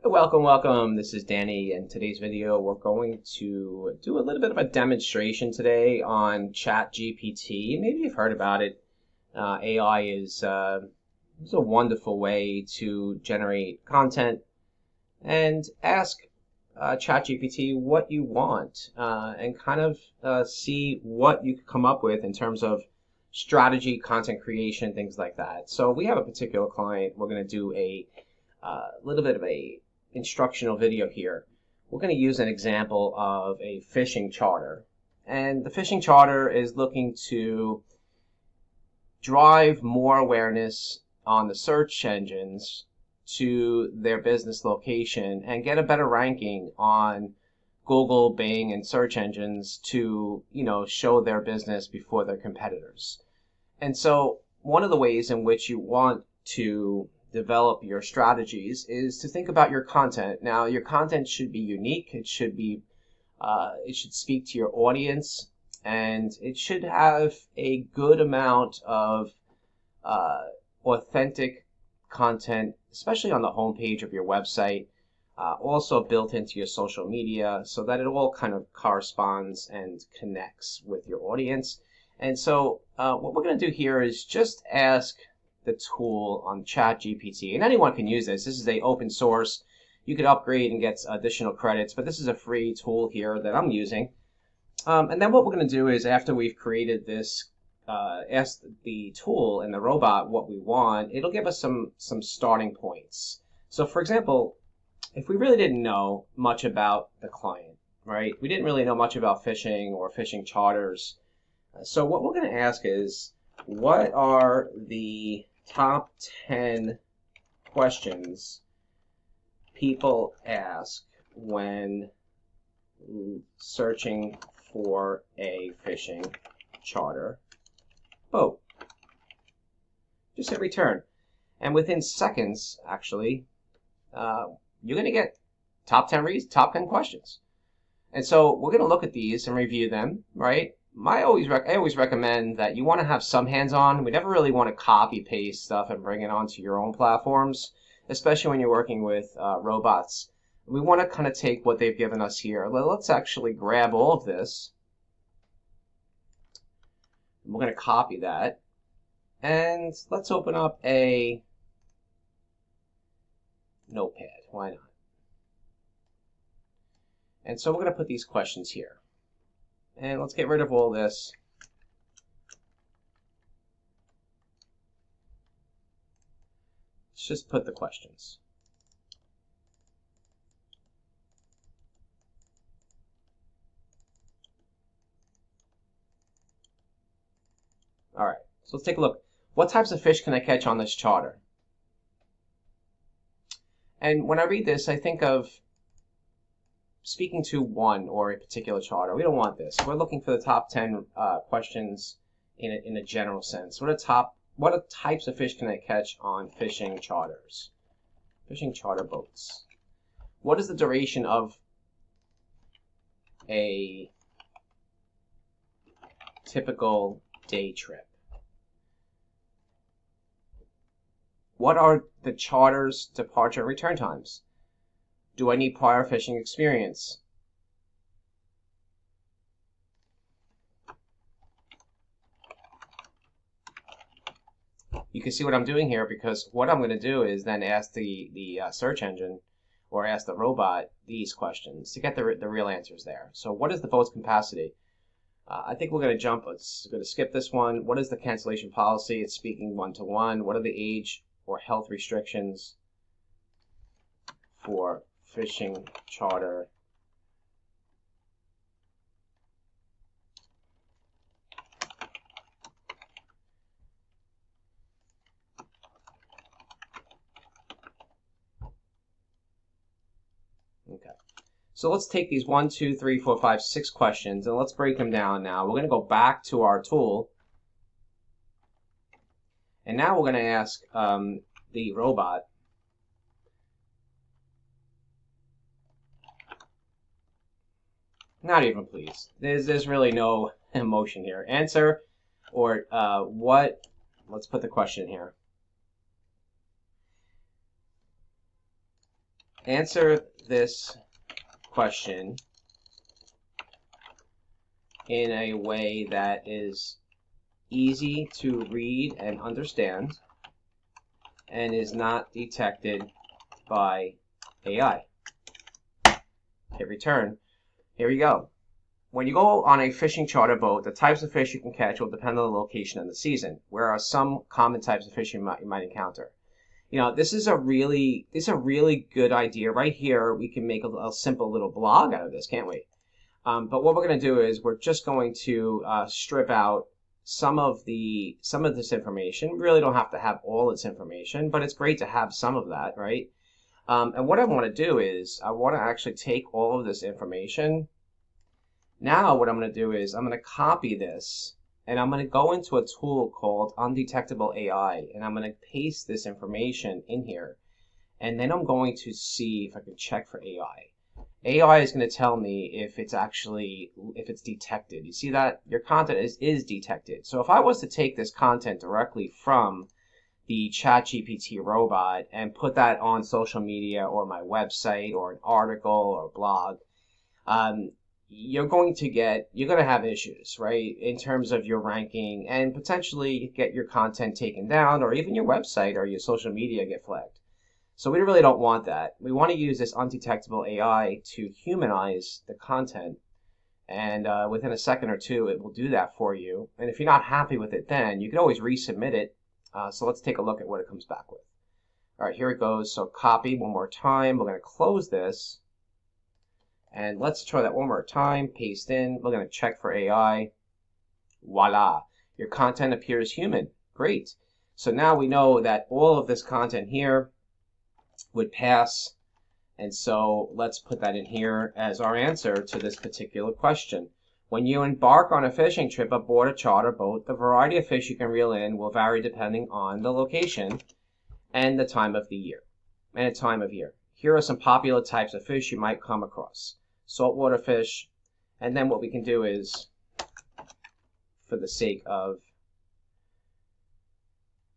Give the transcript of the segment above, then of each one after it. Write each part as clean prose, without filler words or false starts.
Welcome, welcome. This is Danny. In today's video, we're going to do a little bit of a demonstration today on ChatGPT. Maybe you've heard about it. AI is a wonderful way to generate content and ask ChatGPT what you want and kind of see what you could come up with in terms of strategy, content creation, things like that. So we have a particular client. We're going to do a little bit of a instructional video here. We're going to use an example of a fishing charter. And the fishing charter is looking to drive more awareness on the search engines to their business location and get a better ranking on Google, Bing, and search engines to, show their business before their competitors. And so one of the ways in which you want to develop your strategies is to think about your content. Now, your content should be unique. It should speak to your audience, and it should have a good amount of authentic content, especially on the homepage of your website, also built into your social media so that it all kind of corresponds and connects with your audience. And so what we're going to do here is just ask the tool on ChatGPT, and anyone can use this. This is a open source. You could upgrade and get additional credits, but this is a free tool here that I'm using. And then what we're going to do is, after we've created this, ask the tool and the robot what we want. It'll give us some starting points. So for example, if we really didn't know much about the client, right? We didn't really know much about fishing or fishing charters. So what we're going to ask is, what are the top 10 questions people ask when searching for a fishing charter boat? Just hit return. And within seconds, actually, you're going to get top 10 questions. And so we're going to look at these and review them, right? I always recommend that you want to have some hands-on. We never really want to copy paste stuff and bring it onto your own platforms, especially when you're working with robots. We want to kind of take what they've given us here. Let's actually grab all of this. We're going to copy that, and let's open up a notepad. Why not? And so we're going to put these questions here. And let's get rid of all this. Let's just put the questions. All right, so let's take a look. What types of fish can I catch on this charter? And when I read this, I think of speaking to one or a particular charter. We don't want this. We're looking for the top 10 questions in a general sense. What types of fish can I catch on fishing charters? Fishing charter boats. What is the duration of a typical day trip? What are the charter's departure and return times? Do I need prior fishing experience? You can see what I'm doing here, because what I'm going to do is then ask the search engine or ask the robot these questions to get the real answers there. So what is the boat's capacity? I think we're going to skip this one. What is the cancellation policy? It's speaking one-to-one. What are the age or health restrictions for fishing charter? Okay. So let's take these 1, 2, 3, 4, 5, 6 questions, and let's break them down now. We're going to go back to our tool, and now we're going to ask the robot Not even pleased. There's really no emotion here. Answer or what? Let's put the question here. answer this question in a way that is easy to read and understand and is not detected by AI. Hit return. Here we go. When you go on a fishing charter boat, the types of fish you can catch will depend on the location and the season. Where are some common types of fish you might encounter? This is a really good idea. Right here, we can make a simple little blog out of this, can't we? But what we're going to do is we're just going to strip out some of this information. We really don't have to have all its information, but it's great to have some of that, right? And what I want to do is I want to actually take all of this information. Now what I'm going to do is I'm going to copy this, and I'm going to go into a tool called Undetectable AI, and I'm going to paste this information in here. And then I'm going to see if I can check for AI. AI is going to tell me if it's detected. You see that? Your content is detected. So if I was to take this content directly from the ChatGPT Robot and put that on social media or my website or an article or blog, you're going to have issues, right, in terms of your ranking, and potentially get your content taken down, or even your website or your social media get flagged. So we really don't want that. We want to use this undetectable AI to humanize the content, and within a second or two, it will do that for you. And if you're not happy with it, then you can always resubmit it. So let's take a look at what it comes back with. All right, here it goes. So copy one more time. We're going to close this. And let's try that one more time. Paste in. We're going to check for AI. Voila. Your content appears human. Great. So now we know that all of this content here would pass. And so let's put that in here as our answer to this particular question. When you embark on a fishing trip aboard a charter boat, the variety of fish you can reel in will vary depending on the location and the time of the year. Here are some popular types of fish you might come across. Saltwater fish, and then what we can do is, for the sake of,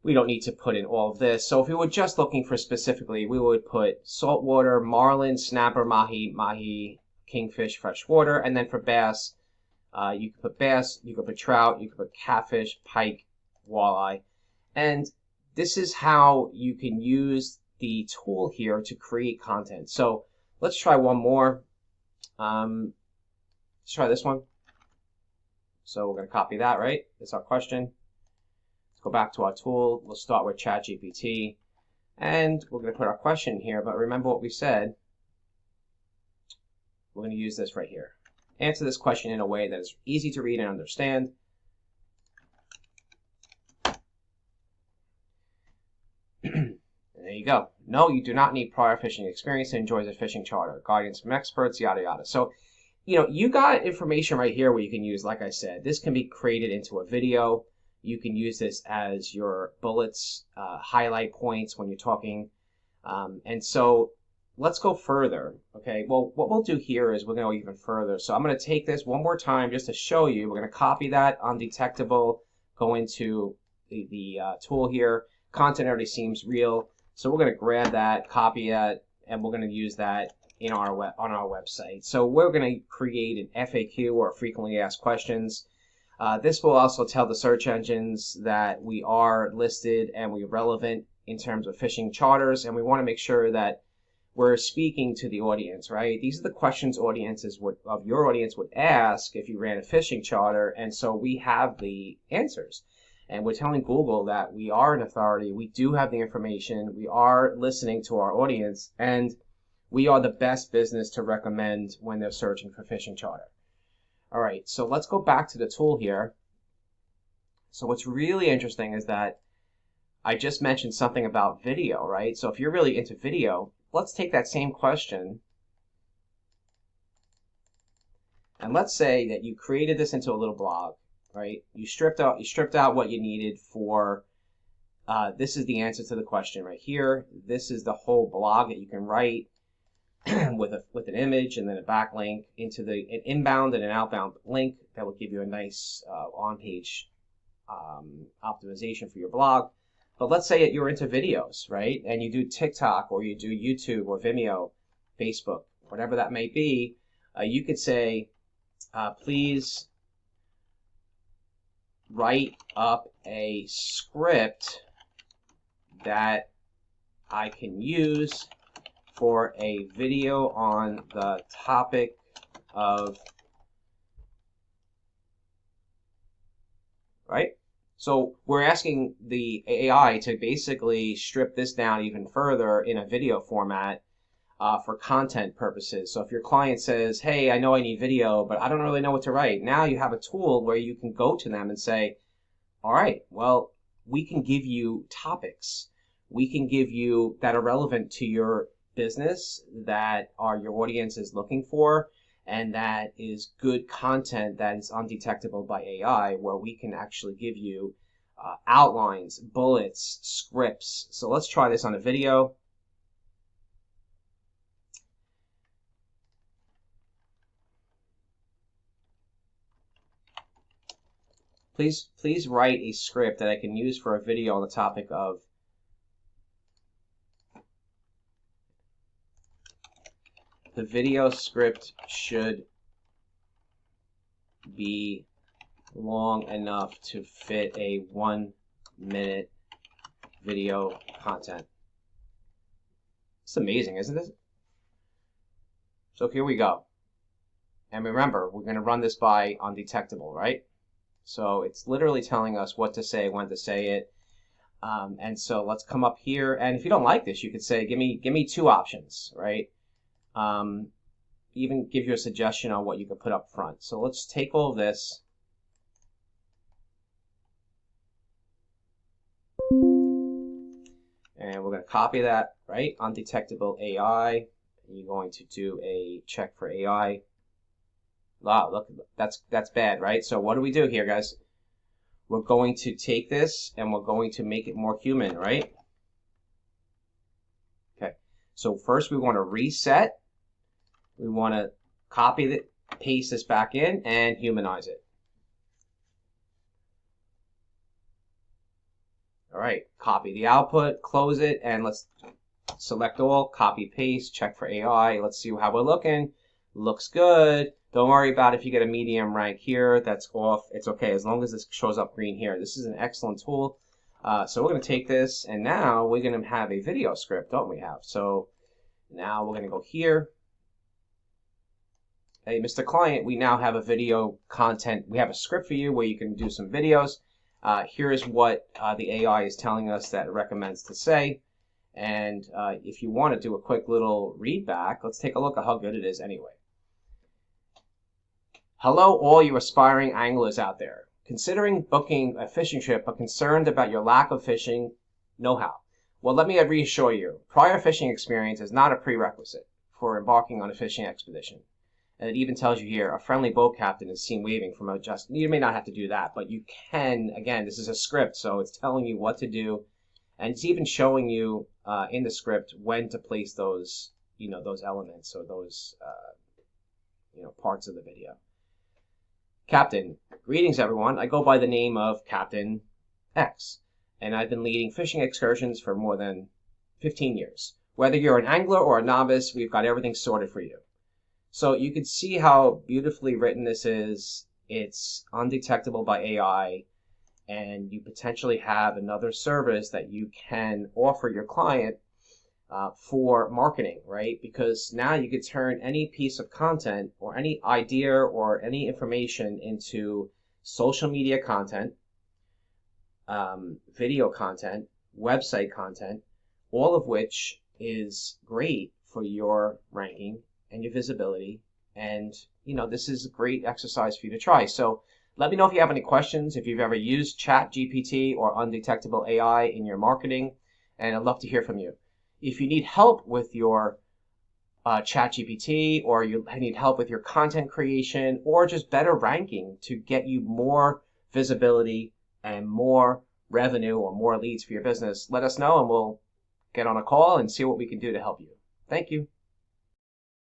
we don't need to put in all of this. So if we were just looking for specifically, we would put saltwater, marlin, snapper, mahi, kingfish, freshwater, and then for bass, you could put bass, you could put trout, you could put catfish, pike, walleye, and this is how you can use the tool here to create content. So let's try one more. Let's try this one. So we're going to copy that, right? That's our question. Let's go back to our tool. We'll start with ChatGPT, and we're going to put our question here. But remember what we said. We're going to use this right here. Answer this question in a way that is easy to read and understand. There you go. No, you do not need prior fishing experience to enjoy the fishing charter. Guidance from experts, yada, yada. So, you got information right here where you can use, like I said, this can be created into a video. You can use this as your bullets, highlight points when you're talking. And so let's go further. Okay, well, what we'll do here is we're going to go even further. So I'm going to take this one more time just to show you. We're going to copy that undetectable, go into the tool here. Content already seems real. So we're going to grab that, copy it, and we're going to use that in on our website. So we're going to create an FAQ, or frequently asked questions. This will also tell the search engines that we are listed and we're relevant in terms of fishing charters, and we want to make sure that we're speaking to the audience, right? These are the questions your audience would ask if you ran a fishing charter, and so we have the answers. And we're telling Google that we are an authority, we do have the information, we are listening to our audience, and we are the best business to recommend when they're searching for fishing charter. All right, so let's go back to the tool here. So what's really interesting is that I just mentioned something about video, right? So if you're really into video, let's take that same question, and let's say that you created this into a little blog, right? You stripped out what you needed for, this is the answer to the question right here. This is the whole blog that you can write with an image and then a backlink into an inbound and an outbound link that will give you a nice on-page optimization for your blog. But let's say that you're into videos, right? And you do TikTok or you do YouTube or Vimeo, Facebook, whatever that may be. You could say, please write up a script that I can use for a video on the topic of, right? So we're asking the AI to basically strip this down even further in a video format for content purposes. So if your client says, hey, I know I need video, but I don't really know what to write, now you have a tool where you can go to them and say, all right, well, we can give you topics. We can give you that are relevant to your business, that are your audience is looking for, and that is good content that is undetectable by AI, where we can actually give you outlines, bullets, scripts. So let's try this on a video. Please write a script that I can use for a video on the topic of the video script should be long enough to fit a 1-minute video content. It's amazing, isn't it? So here we go. And remember, we're going to run this by undetectable, right? So it's literally telling us what to say, when to say it. And so let's come up here. And if you don't like this, you could say, give me 2 options, right? Even give you a suggestion on what you could put up front. So let's take all of this. And we're going to copy that, right? Undetectable AI. You're going to do a check for AI. Wow, look, that's bad, right? So what do we do here, guys? We're going to take this and we're going to make it more human, right? Okay, so first we want to reset. We want to copy it, paste this back in, and humanize it. All right, copy the output, close it, and let's select all, copy, paste, check for AI. Let's see how we're looking. Looks good. Don't worry about if you get a medium rank here. That's off. It's okay as long as this shows up green here. This is an excellent tool. So we're going to take this, and now we're going to have a video script, don't we have? So now we're going to go here. Hey, Mr. Client, we now have a video content. We have a script for you where you can do some videos. Here is what the AI is telling us that it recommends to say. And if you want to do a quick little read back, let's take a look at how good it is anyway. Hello, all you aspiring anglers out there. Considering booking a fishing trip but concerned about your lack of fishing know-how? Well, let me reassure you, prior fishing experience is not a prerequisite for embarking on a fishing expedition. And it even tells you here, a friendly boat captain is seen waving from a just. You may not have to do that, but you can, again, this is a script, so it's telling you what to do. And it's even showing you in the script when to place those, those elements or those, parts of the video. Captain, greetings everyone. I go by the name of Captain X, and I've been leading fishing excursions for more than 15 years. Whether you're an angler or a novice, we've got everything sorted for you. So you can see how beautifully written this is. It's undetectable by AI, and you potentially have another service that you can offer your client for marketing, right? Because now you could turn any piece of content or any idea or any information into social media content, video content, website content, all of which is great for your ranking and your visibility. And, this is a great exercise for you to try. So let me know if you have any questions, if you've ever used ChatGPT or undetectable AI in your marketing, and I'd love to hear from you. If you need help with your ChatGPT, or you need help with your content creation, or just better ranking to get you more visibility and more revenue or more leads for your business, let us know and we'll get on a call and see what we can do to help you. Thank you.